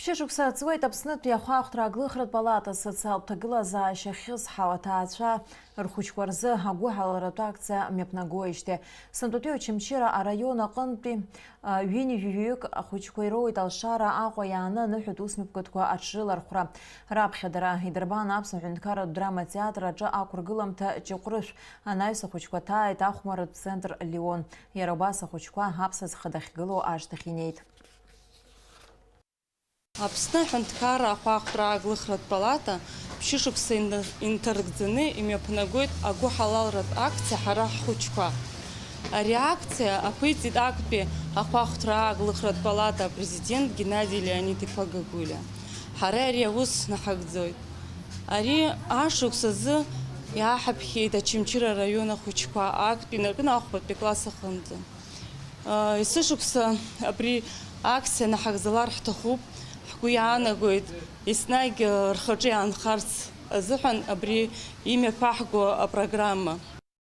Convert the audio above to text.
Шьыжықәса ҵуеит Аԥснытәи ахәаахәҭра аглыхратә палата социалтә ҭагылазаашьа ахьызҳау аҭаацәа рхәыҷқәа рзы агәыҳаларатә акциа мҩаԥнагоижьҭеи. Сынтәатәи Очамчыра араион аҟынтәи ҩынҩажәаҩык ахәыҷқәа ироуит алшара Аҟәа иааны аныҳәатә усмҩаԥгатәқәа аҽрылархәра. Раԥхьадара идырбан Аԥсуа ҳәынҭқарратә драма театр аҿы ақәыргыламҭа Ҷыҟәрышә анаҩс ахәыҷқәа ҭааит ахәмарратә центр Леон. Иара убас ахәыҷқәа аԥсаӡха дахьгылоу ашҭахь инеит. Аԥсны ҳәынҭқарра ахәаахәҭра аглыхратә палата ԥшьышықәса инҭаргӡаны имҩаԥнагоит агәыҳалалратә акциа ҳара ҳхәыҷқәа. Ари акциа аԥиҵеит актәи ахәаахәҭра аглыхратә палата апрезидент Геннадий Леонид-иԥа Гагәилиа. Ҳара ари аус наҳагӡоит. Ари ашықәс азы иааҳаԥхьеит Очамчыра араион ахәыҷқәа актәи инаркны ахәбатәи класс аҟынӡа. Есышықәса абри акциа наҳагӡалар ҳҭахуп. Ҳгәы иаанагоит еснагь рхаҿы иаанхарц азыҳәан абри имҩаԥаҳго апрограмма.